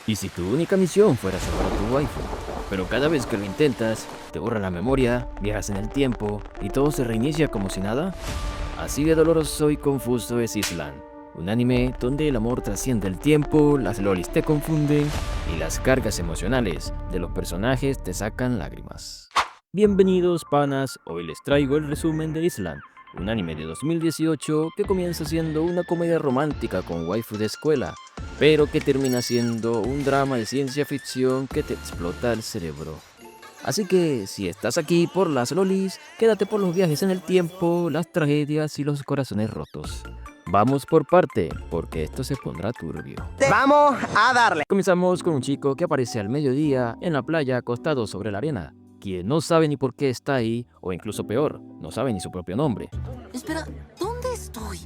¿Y si tu única misión fuera salvar a tu waifu? Pero cada vez que lo intentas, te borra la memoria, viajas en el tiempo y todo se reinicia como si nada. Así de doloroso y confuso es Island, un anime donde el amor trasciende el tiempo, las lolis te confunden y las cargas emocionales de los personajes te sacan lágrimas. Bienvenidos panas, hoy les traigo el resumen de Island, un anime de 2018 que comienza siendo una comedia romántica con waifu de escuela, pero que termina siendo un drama de ciencia ficción que te explota el cerebro. Así que si estás aquí por las lolis, quédate por los viajes en el tiempo, las tragedias y los corazones rotos. Vamos por parte, porque esto se pondrá turbio. ¡Vamos a darle! Comenzamos con un chico que aparece al mediodía en la playa acostado sobre la arena, quien no sabe ni por qué está ahí, o incluso peor, no sabe ni su propio nombre. Espera, ¿dónde estoy?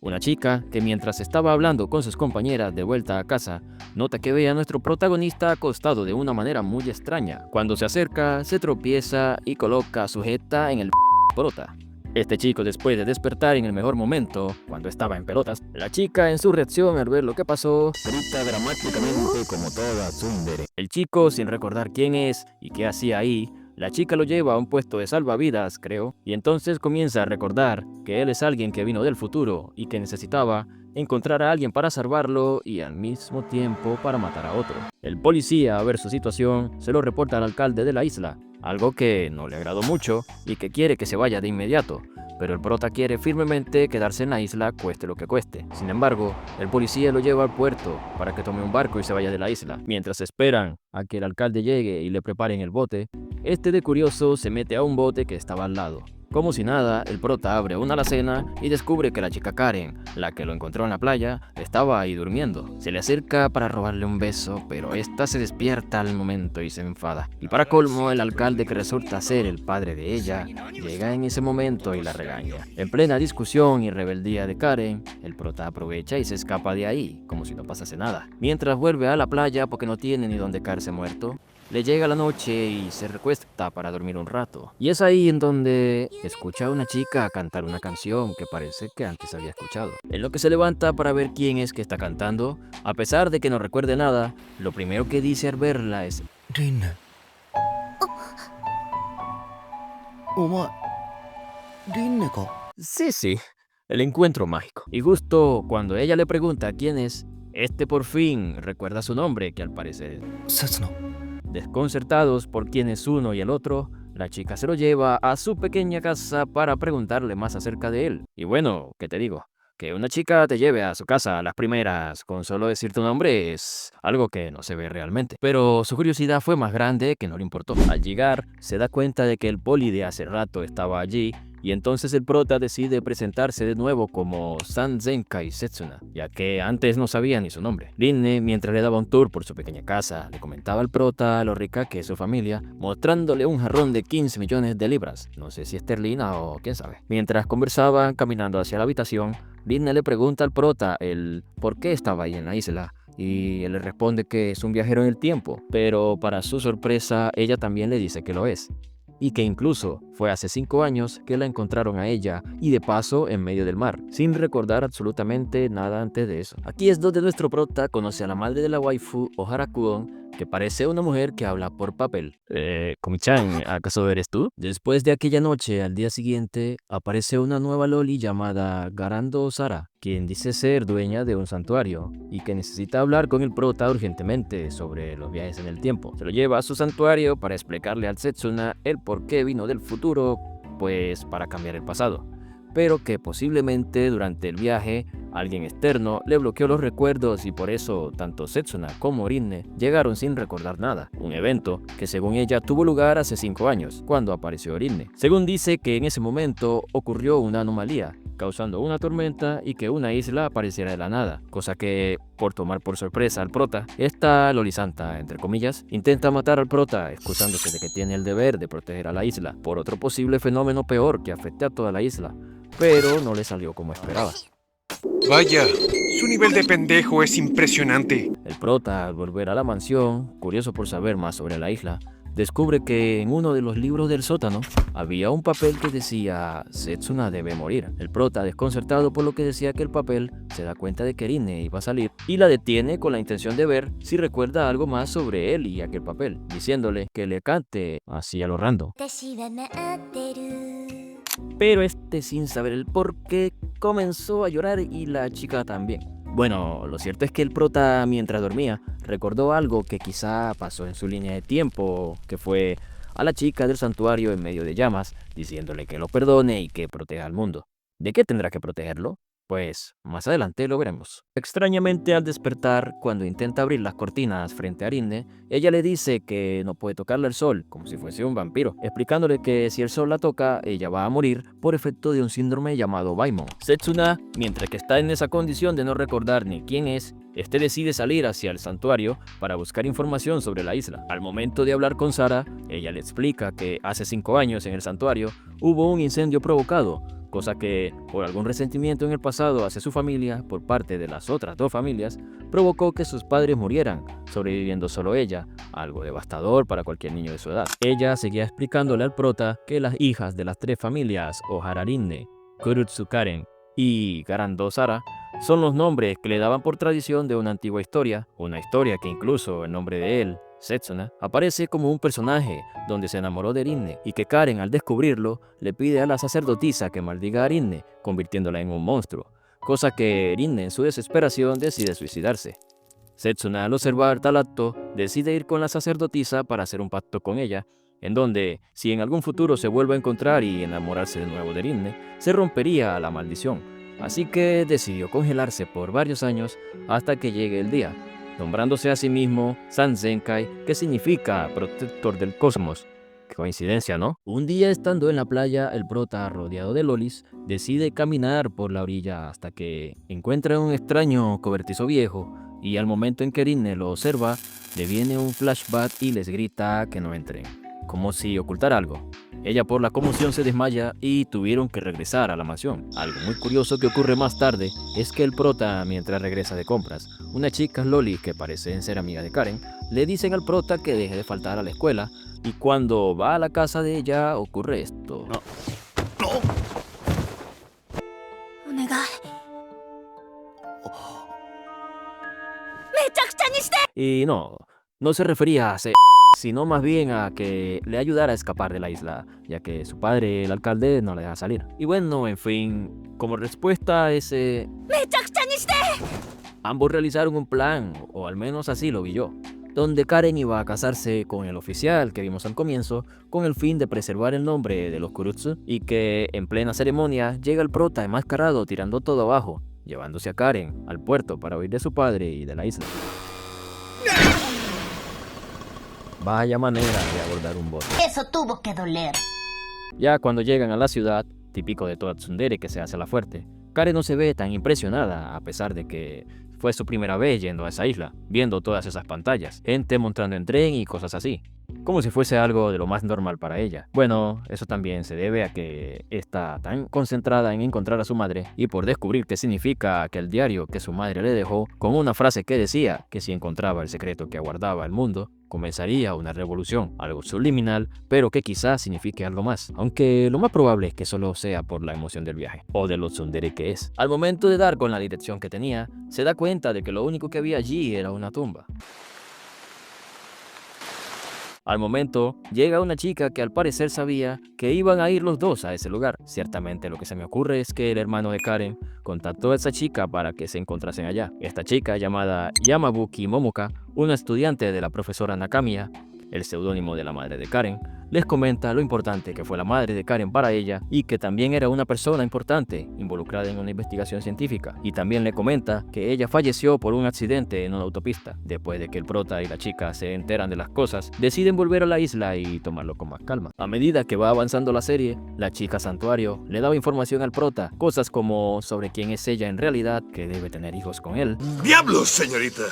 Una chica que mientras estaba hablando con sus compañeras de vuelta a casa, nota que ve a nuestro protagonista acostado de una manera muy extraña. Cuando se acerca, se tropieza y coloca sujeta en el prota. Este chico, después de despertar en el mejor momento, cuando estaba en pelotas, la chica en su reacción al ver lo que pasó, grita dramáticamente como toda tsundere. El chico, sin recordar quién es y qué hacía ahí, la chica lo lleva a un puesto de salvavidas, creo, y entonces comienza a recordar que él es alguien que vino del futuro y que necesitaba encontrar a alguien para salvarlo y al mismo tiempo para matar a otro. El policía, a ver su situación, se lo reporta al alcalde de la isla, algo que no le agradó mucho y que quiere que se vaya de inmediato, pero el prota quiere firmemente quedarse en la isla cueste lo que cueste. Sin embargo, el policía lo lleva al puerto para que tome un barco y se vaya de la isla. Mientras esperan a que el alcalde llegue y le preparen el bote, este de curioso se mete a un bote que estaba al lado. Como si nada, el prota abre una alacena y descubre que la chica Karen, la que lo encontró en la playa, estaba ahí durmiendo. Se le acerca para robarle un beso, pero esta se despierta al momento y se enfada. Y para colmo, el alcalde, que resulta ser el padre de ella, llega en ese momento y la regaña. En plena discusión y rebeldía de Karen, el prota aprovecha y se escapa de ahí, como si no pasase nada. Mientras vuelve a la playa porque no tiene ni dónde caerse muerto, le llega la noche y se recuesta para dormir un rato. Y es ahí en donde escucha a una chica cantar una canción que parece que antes había escuchado. En lo que se levanta para ver quién es que está cantando, a pesar de que no recuerde nada, lo primero que dice al verla es: Rin. Omae. Rin ka? sí, el encuentro mágico. Y justo cuando ella le pregunta quién es, este por fin recuerda su nombre, que al parecer es... Setsuno. Desconcertados por quién es uno y el otro, la chica se lo lleva a su pequeña casa para preguntarle más acerca de él. Y bueno, ¿qué te digo? Que una chica te lleve a su casa a las primeras con solo decir tu nombre es algo que no se ve realmente. Pero su curiosidad fue más grande que no le importó. Al llegar, se da cuenta de que el poli de hace rato estaba allí, y entonces el prota decide presentarse de nuevo como San Zenkai Setsuna, ya que antes no sabía ni su nombre. Rinne, mientras le daba un tour por su pequeña casa, le comentaba al prota lo rica que es su familia, mostrándole un jarrón de 15 millones de libras, no sé si esterlina o quién sabe. Mientras conversaban caminando hacia la habitación, Rinne le pregunta al prota el por qué estaba ahí en la isla, y él le responde que es un viajero en el tiempo, pero para su sorpresa ella también le dice que lo es. Y que incluso fue hace 5 años que la encontraron a ella, y de paso en medio del mar, sin recordar absolutamente nada antes de eso. Aquí es donde nuestro prota conoce a la madre de la waifu, Ohara Kuon, que parece una mujer que habla por papel. Komi-chan, ¿acaso eres tú? Después de aquella noche, al día siguiente, aparece una nueva loli llamada Garando Sara, quien dice ser dueña de un santuario y que necesita hablar con el prota urgentemente sobre los viajes en el tiempo. Se lo lleva a su santuario para explicarle al Setsuna el por qué vino del futuro, pues para cambiar el pasado, pero que posiblemente durante el viaje alguien externo le bloqueó los recuerdos y por eso tanto Setsuna como Rinne llegaron sin recordar nada. Un evento que según ella tuvo lugar hace 5 años, cuando apareció Rinne. Según dice que en ese momento ocurrió una anomalía, causando una tormenta y que una isla apareciera de la nada, cosa que, por tomar por sorpresa al prota, esta lolisanta, entre comillas, intenta matar al prota, excusándose de que tiene el deber de proteger a la isla por otro posible fenómeno peor que afecte a toda la isla, pero no le salió como esperaba. Vaya, su nivel de pendejo es impresionante. El prota, al volver a la mansión, curioso por saber más sobre la isla, descubre que en uno de los libros del sótano había un papel que decía Setsuna debe morir. El prota, desconcertado por lo que decía que el papel, se da cuenta de que Rinne iba a salir y la detiene con la intención de ver si recuerda algo más sobre él y aquel papel, diciéndole que le cante así a lo random. Pero sin saber el por qué, comenzó a llorar y la chica también. Bueno, lo cierto es que el prota, mientras dormía, recordó algo que quizá pasó en su línea de tiempo, que fue a la chica del santuario en medio de llamas, diciéndole que lo perdone y que proteja al mundo. ¿De qué tendrá que protegerlo? Pues más adelante lo veremos. Extrañamente, al despertar, cuando intenta abrir las cortinas frente a Rinne, ella le dice que no puede tocarle el sol, como si fuese un vampiro, explicándole que si el sol la toca, ella va a morir por efecto de un síndrome llamado Baimon. Setsuna, mientras que está en esa condición de no recordar ni quién es, decide salir hacia el santuario para buscar información sobre la isla. Al momento de hablar con Sara, ella le explica que hace 5 años en el santuario hubo un incendio provocado, cosa que, por algún resentimiento en el pasado hacia su familia por parte de las otras 2 familias, provocó que sus padres murieran, sobreviviendo solo ella, algo devastador para cualquier niño de su edad. Ella seguía explicándole al prota que las hijas de las 3 familias, Ohara Rinne, Kurutsu Karen y Garando Sara, son los nombres que le daban por tradición de una antigua historia, una historia que incluso el nombre de él, Setsuna, aparece como un personaje donde se enamoró de Rinne y que Karen, al descubrirlo, le pide a la sacerdotisa que maldiga a Rinne, convirtiéndola en un monstruo, cosa que Rinne en su desesperación decide suicidarse. Setsuna, al observar tal acto, decide ir con la sacerdotisa para hacer un pacto con ella, en donde, si en algún futuro se vuelve a encontrar y enamorarse de nuevo de Rinne, se rompería la maldición. Así que decidió congelarse por varios años hasta que llegue el día, nombrándose a sí mismo Sanzenkai, que significa protector del cosmos. Qué coincidencia, ¿no? Un día, estando en la playa, el prota, rodeado de lolis, decide caminar por la orilla hasta que encuentra un extraño cobertizo viejo, y al momento en que Rinne lo observa, le viene un flashback y les grita que no entren, como si ocultara algo. Ella, por la conmoción, se desmaya y tuvieron que regresar a la mansión. Algo muy curioso que ocurre más tarde es que el prota, mientras regresa de compras, unas chicas loli que parecen ser amigas de Karen, le dicen al prota que deje de faltar a la escuela, y cuando va a la casa de ella ocurre esto. Y no se refería a sino más bien a que le ayudara a escapar de la isla, ya que su padre, el alcalde, no le deja salir. Y bueno, en fin, como respuesta a ese... ambos realizaron un plan, o al menos así lo vi yo, donde Karen iba a casarse con el oficial que vimos al comienzo, con el fin de preservar el nombre de los Kurutsu, y que en plena ceremonia llega el prota enmascarado tirando todo abajo, llevándose a Karen al puerto para huir de su padre y de la isla. Vaya manera de abordar un bote. Eso tuvo que doler. Ya cuando llegan a la ciudad, típico de toda tsundere que se hace la fuerte, Karen no se ve tan impresionada, a pesar de que fue su primera vez yendo a esa isla, viendo todas esas pantallas, gente montando en tren y cosas así, como si fuese algo de lo más normal para ella. Bueno, eso también se debe a que está tan concentrada en encontrar a su madre y por descubrir qué significa aquel diario que su madre le dejó, con una frase que decía que si encontraba el secreto que aguardaba el mundo, comenzaría una revolución, algo subliminal, pero que quizás signifique algo más, aunque lo más probable es que solo sea por la emoción del viaje, o de lo tsundere que es. Al momento de dar con la dirección que tenía, se da cuenta de que lo único que había allí era una tumba. Al momento, llega una chica que al parecer sabía que iban a ir los dos a ese lugar. Ciertamente lo que se me ocurre es que el hermano de Karen contactó a esa chica para que se encontrasen allá. Esta chica, llamada Yamabuki Momoka, una estudiante de la profesora Nakamiya, el seudónimo de la madre de Karen, les comenta lo importante que fue la madre de Karen para ella y que también era una persona importante involucrada en una investigación científica. Y también le comenta que ella falleció por un accidente en una autopista. Después de que el prota y la chica se enteran de las cosas, deciden volver a la isla y tomarlo con más calma. A medida que va avanzando la serie, la chica santuario le daba información al prota, cosas como sobre quién es ella en realidad, que debe tener hijos con él. ¡Diablos, señorita!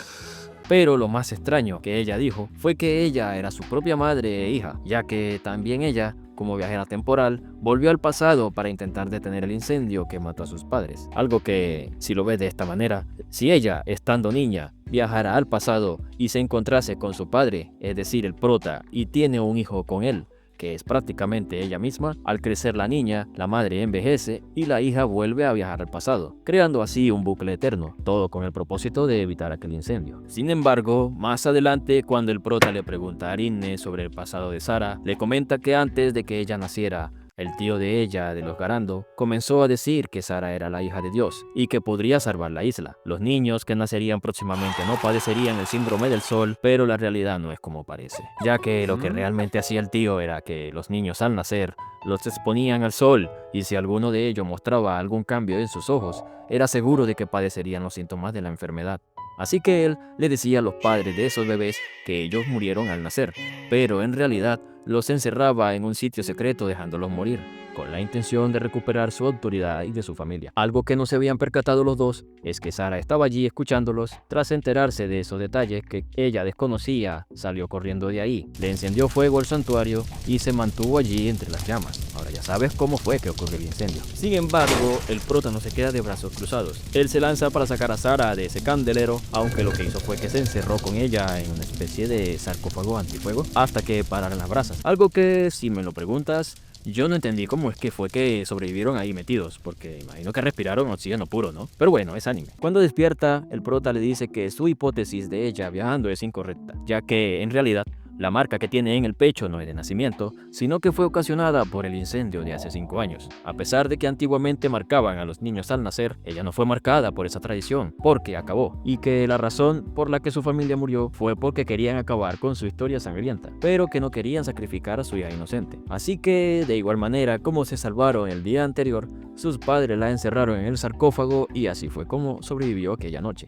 Pero lo más extraño que ella dijo fue que ella era su propia madre e hija, ya que también ella, como viajera temporal, volvió al pasado para intentar detener el incendio que mató a sus padres. Algo que, si lo ves de esta manera, si ella, estando niña, viajara al pasado y se encontrase con su padre, es decir, el prota, y tiene un hijo con él, que es prácticamente ella misma, al crecer la niña, la madre envejece y la hija vuelve a viajar al pasado, creando así un bucle eterno, todo con el propósito de evitar aquel incendio. Sin embargo, más adelante, cuando el prota le pregunta a Rinne sobre el pasado de Sara, le comenta que antes de que ella naciera, el tío de ella, de los Garando, comenzó a decir que Sara era la hija de Dios y que podría salvar la isla. Los niños que nacerían próximamente no padecerían el síndrome del sol, pero la realidad no es como parece, ya que lo que realmente hacía el tío era que los niños al nacer los exponían al sol y si alguno de ellos mostraba algún cambio en sus ojos, era seguro de que padecerían los síntomas de la enfermedad. Así que él le decía a los padres de esos bebés que ellos murieron al nacer, pero en realidad los encerraba en un sitio secreto dejándolos morir, con la intención de recuperar su autoridad y de su familia. Algo que no se habían percatado los dos es que Sara estaba allí escuchándolos. Tras enterarse de esos detalles que ella desconocía, salió corriendo de ahí, le encendió fuego al santuario y se mantuvo allí entre las llamas. Ahora ya sabes cómo fue que ocurrió el incendio. Sin embargo, el prota no se queda de brazos cruzados. Él se lanza para sacar a Sara de ese candelero, aunque lo que hizo fue que se encerró con ella en una especie de sarcófago antifuego hasta que pararan las brasas. Algo que, si me lo preguntas, yo no entendí cómo es que fue que sobrevivieron ahí metidos, porque imagino que respiraron oxígeno puro, ¿no? Pero bueno, es anime. Cuando despierta, el prota le dice que su hipótesis de ella viajando es incorrecta, ya que en realidad la marca que tiene en el pecho no es de nacimiento, sino que fue ocasionada por el incendio de hace 5 años. A pesar de que antiguamente marcaban a los niños al nacer, ella no fue marcada por esa tradición, porque acabó, y que la razón por la que su familia murió fue porque querían acabar con su historia sangrienta, pero que no querían sacrificar a su hija inocente. Así que, de igual manera como se salvaron el día anterior, sus padres la encerraron en el sarcófago y así fue como sobrevivió aquella noche.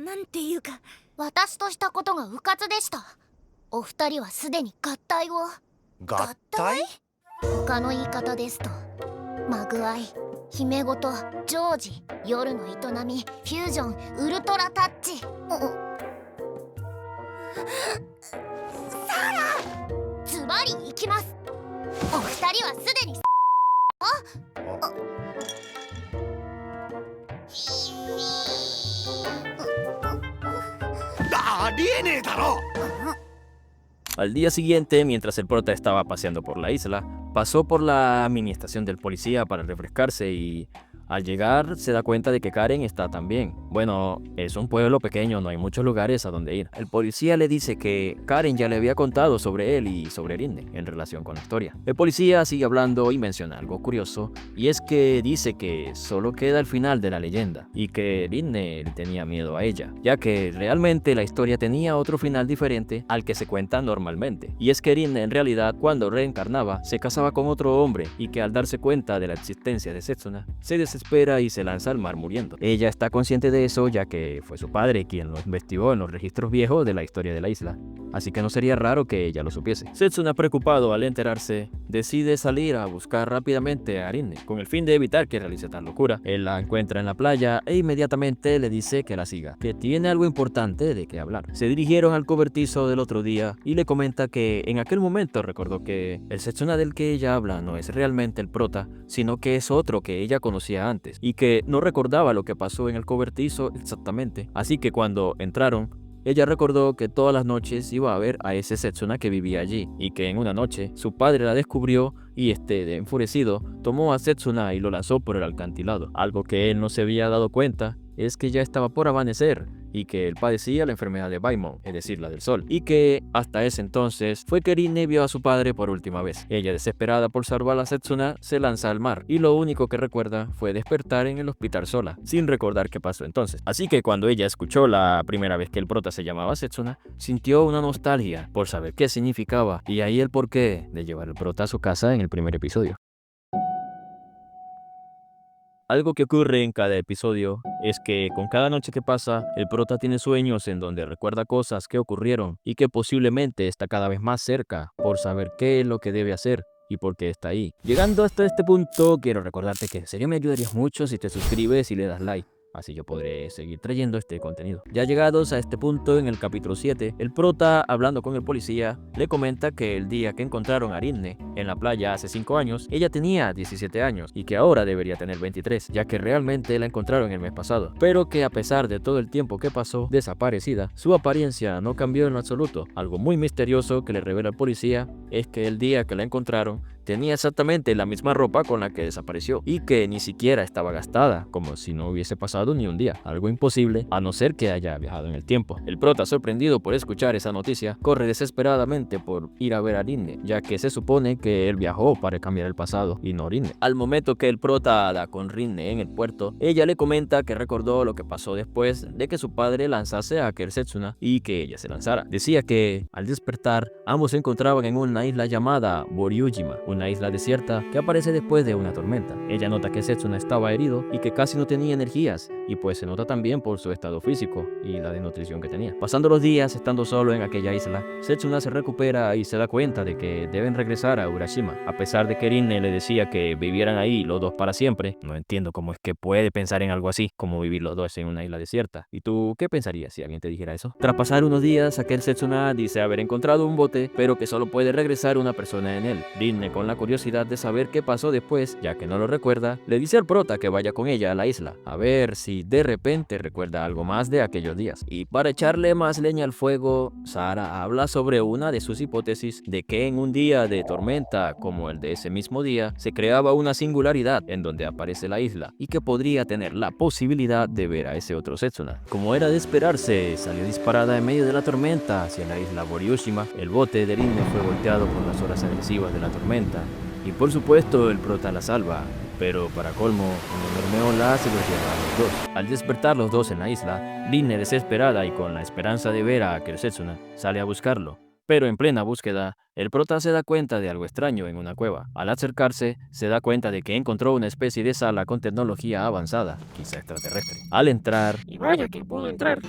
なんていうか、私としたことが迂闊でした。お二人はすでに合体を。合体？他の言い方ですと、マグアイ、姫ごと、ジョージ、夜の営み、フュージョン、ウルトラタッチ。サラ！ズバリいきます。お二人はすでに。Al día siguiente, mientras el prota estaba paseando por la isla, pasó por la mini estación del policía para refrescarse y al llegar se da cuenta de que Karen está también. Bueno, es un pueblo pequeño, no hay muchos lugares a donde ir. El policía le dice que Karen ya le había contado sobre él y sobre Rinne en relación con la historia. El policía sigue hablando y menciona algo curioso, y es que dice que solo queda el final de la leyenda y que Rinne le tenía miedo a ella, ya que realmente la historia tenía otro final diferente al que se cuenta normalmente. Y es que Rinne en realidad cuando reencarnaba se casaba con otro hombre y que al darse cuenta de la existencia de Setsuna se desespera y se lanza al mar muriendo. Ella está consciente de eso ya que fue su padre quien lo investigó en los registros viejos de la historia de la isla, así que no sería raro que ella lo supiese. Setsuna, preocupado al enterarse, decide salir a buscar rápidamente a Rinne con el fin de evitar que realice tal locura. Él la encuentra en la playa e inmediatamente le dice que la siga, que tiene algo importante de qué hablar. Se dirigieron al cobertizo del otro día y le comenta que en aquel momento recordó que el Setsuna del que ella habla no es realmente el prota, sino que es otro que ella conocía antes y que no recordaba lo que pasó en el cobertizo exactamente. Así que cuando entraron, ella recordó que todas las noches iba a ver a ese Setsuna que vivía allí y que en una noche su padre la descubrió y enfurecido, tomó a Setsuna y lo lanzó por el acantilado. Algo que él no se había dado cuenta es que ya estaba por amanecer y que él padecía la enfermedad de Baimon, es decir, la del sol, y que hasta ese entonces fue que Rinne vio a su padre por última vez. Ella, desesperada por salvar a Setsuna, se lanza al mar y lo único que recuerda fue despertar en el hospital sola, sin recordar qué pasó entonces. Así que cuando ella escuchó la primera vez que el prota se llamaba Setsuna, sintió una nostalgia por saber qué significaba y ahí el porqué de llevar el prota a su casa en el primer episodio. Algo que ocurre en cada episodio es que con cada noche que pasa, el prota tiene sueños en donde recuerda cosas que ocurrieron y que posiblemente está cada vez más cerca por saber qué es lo que debe hacer y por qué está ahí. Llegando hasta este punto, quiero recordarte que en serio me ayudarías mucho si te suscribes y le das like. así yo podré seguir trayendo este contenido. Ya llegados a este punto en el capítulo 7, el prota, hablando con el policía, le comenta que el día que encontraron a Rinne en la playa hace 5 años, ella tenía 17 años y que ahora debería tener 23, ya que realmente la encontraron el mes pasado, pero que a pesar de todo el tiempo que pasó desaparecida, su apariencia no cambió en absoluto. Algo muy misterioso que le revela el policía es que el día que la encontraron tenía exactamente la misma ropa con la que desapareció y que ni siquiera estaba gastada, como si no hubiese pasado ni un día, algo imposible a no ser que haya viajado en el tiempo. El prota, sorprendido por escuchar esa noticia, corre desesperadamente por ir a ver a Rinne, ya que se supone que él viajó para cambiar el pasado y no Rinne. Al momento que el prota da con Rinne en el puerto, ella le comenta que recordó lo que pasó después de que su padre lanzase a aquel Setsuna y que ella se lanzara. Decía que al despertar ambos se encontraban en una isla llamada Boryujima, una isla desierta que aparece después de una tormenta. Ella nota que Setsuna estaba herido y que casi no tenía energías, y pues se nota también por su estado físico y la desnutrición que tenía. Pasando los días estando solo en aquella isla, Setsuna se recupera y se da cuenta de que deben regresar a Urashima. A pesar de que Rinne le decía que vivieran ahí los dos para siempre, no entiendo cómo es que puede pensar en algo así, como vivir los dos en una isla desierta. ¿Y tú qué pensarías si alguien te dijera eso? Tras pasar unos días, aquel Setsuna dice haber encontrado un bote, pero que solo puede regresar una persona en él. Rinne, con la curiosidad de saber qué pasó después, ya que no lo recuerda, le dice al prota que vaya con ella a la isla, a ver si de repente recuerda algo más de aquellos días. Y para echarle más leña al fuego, Sara habla sobre una de sus hipótesis de que en un día de tormenta como el de ese mismo día, se creaba una singularidad en donde aparece la isla, y que podría tener la posibilidad de ver a ese otro Setsuna. Como era de esperarse, salió disparada en medio de la tormenta hacia la isla Boryujima. El bote de Rinne fue volteado por las olas agresivas de la tormenta, y por supuesto el prota la salva, pero para colmo, una enorme ola se los lleva a los dos. Al despertar los dos en la isla, Rinne, desesperada y con la esperanza de ver a aquel Setsuna, sale a buscarlo. Pero en plena búsqueda, el prota se da cuenta de algo extraño en una cueva. Al acercarse, se da cuenta de que encontró una especie de sala con tecnología avanzada, quizá extraterrestre. Al entrar, y vaya que pudo entrar,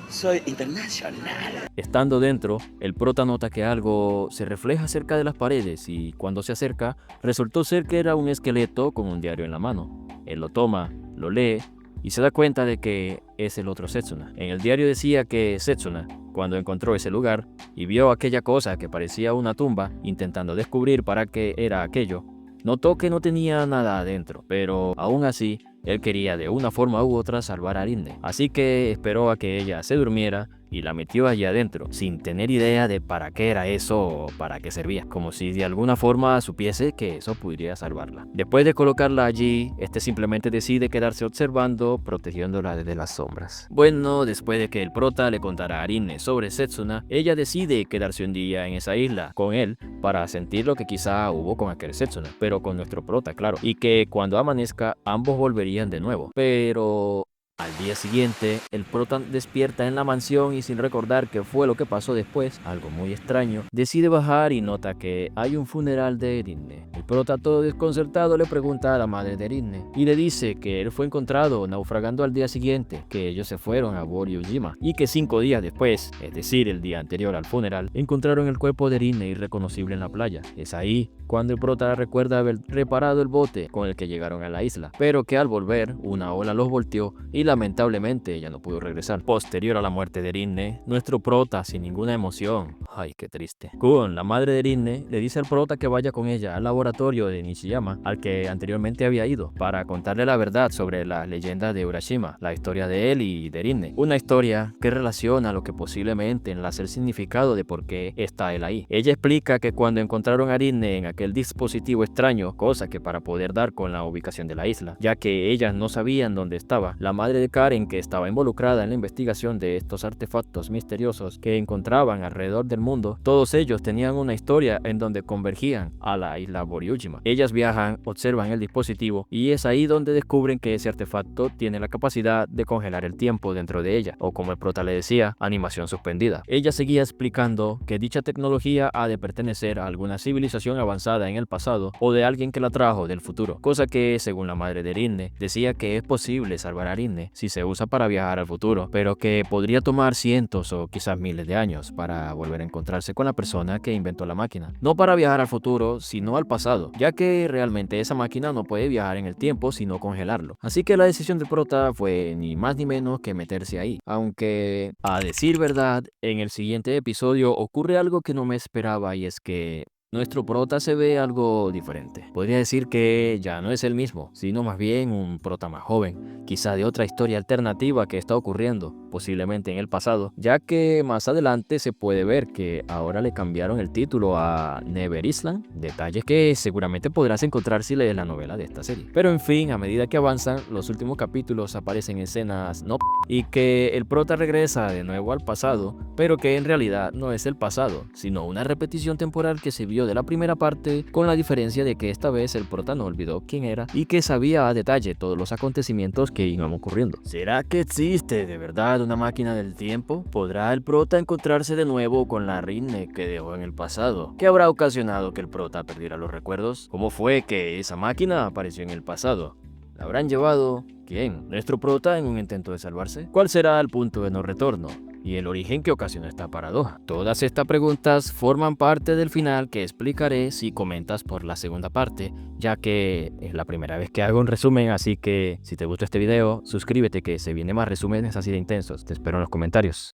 Soy internacional. estando dentro, el prota nota que algo se refleja cerca de las paredes y cuando se acerca, resultó ser que era un esqueleto con un diario en la mano. Él lo toma, lo lee y se da cuenta de que es el otro Setsuna. En el diario decía que Setsuna, cuando encontró ese lugar y vio aquella cosa que parecía una tumba, intentando descubrir para qué era aquello, notó que no tenía nada adentro, pero aún así, él quería de una forma u otra salvar a Rinne, así que esperó a que ella se durmiera y la metió allí adentro, sin tener idea de para qué era eso o para qué servía, como si de alguna forma supiese que eso podría salvarla. Después de colocarla allí, simplemente decide quedarse observando, protegiéndola desde las sombras. Bueno, después de que el prota le contara a Rinne sobre Setsuna, ella decide quedarse un día en esa isla con él para sentir lo que quizá hubo con aquel Setsuna, pero con nuestro prota, claro, y que cuando amanezca ambos volverían de nuevo. Pero al día siguiente, el prota despierta en la mansión y sin recordar qué fue lo que pasó después, algo muy extraño, decide bajar y nota que hay un funeral de Rinne. El prota, todo desconcertado, le pregunta a la madre de Rinne y le dice que él fue encontrado naufragando al día siguiente, que ellos se fueron a Boryujima y que 5 días después, es decir, el día anterior al funeral, encontraron el cuerpo de Rinne irreconocible en la playa. Es ahí cuando el prota recuerda haber reparado el bote con el que llegaron a la isla, pero que al volver, una ola los volteó y lamentablemente ya no pudo regresar. Posterior a la muerte de Rinne, nuestro prota, sin ninguna emoción, ay qué triste, Kuon, la madre de Rinne, le dice al prota que vaya con ella al laboratorio de Nishiyama, al que anteriormente había ido, para contarle la verdad sobre la leyenda de Urashima, la historia de él y de Rinne, una historia que relaciona lo que posiblemente enlace el significado de por qué está él ahí. Ella explica que cuando encontraron a Rinne en aquel dispositivo extraño, cosa que para poder dar con la ubicación de la isla, ya que ellas no sabían dónde estaba, la madre de Karen, que estaba involucrada en la investigación de estos artefactos misteriosos que encontraban alrededor del mundo, todos ellos tenían una historia en donde convergían a la isla Boryujima. Ellas viajan, observan el dispositivo y es ahí donde descubren que ese artefacto tiene la capacidad de congelar el tiempo dentro de ella, o como el prota le decía, animación suspendida. Ella seguía explicando que dicha tecnología ha de pertenecer a alguna civilización avanzada en el pasado o de alguien que la trajo del futuro, cosa que, según la madre de Rinne, decía que es posible salvar a Rinne sirve si se usa para viajar al futuro, pero que podría tomar cientos o quizás miles de años para volver a encontrarse con la persona que inventó la máquina. No para viajar al futuro, sino al pasado, ya que realmente esa máquina no puede viajar en el tiempo sino congelarlo. Así que la decisión del prota fue ni más ni menos que meterse ahí. Aunque, a decir verdad, en el siguiente episodio ocurre algo que no me esperaba, y es que nuestro prota se ve algo diferente. Podría decir que ya no es el mismo, sino más bien un prota más joven, quizá de otra historia alternativa que está ocurriendo, posiblemente en el pasado, ya que más adelante se puede ver que ahora le cambiaron el título a Never Island, detalles que seguramente podrás encontrar si lees la novela de esta serie. Pero en fin, a medida que avanzan, los últimos capítulos aparecen escenas y que el prota regresa de nuevo al pasado, pero que en realidad no es el pasado, sino una repetición temporal que se vio de la primera parte, con la diferencia de que esta vez el prota no olvidó quién era y que sabía a detalle todos los acontecimientos que iban ocurriendo. ¿Será que existe de verdad una máquina del tiempo? ¿Podrá el prota encontrarse de nuevo con la Rinne que dejó en el pasado? ¿Qué habrá ocasionado que el prota perdiera los recuerdos? ¿Cómo fue que esa máquina apareció en el pasado? ¿La habrán llevado? ¿Quién? ¿Nuestro prota en un intento de salvarse? ¿Cuál será el punto de no retorno? ¿Y el origen que ocasionó esta paradoja? Todas estas preguntas forman parte del final que explicaré si comentas por la segunda parte, ya que es la primera vez que hago un resumen, así que si te gustó este video, suscríbete que se vienen más resúmenes así de intensos. Te espero en los comentarios.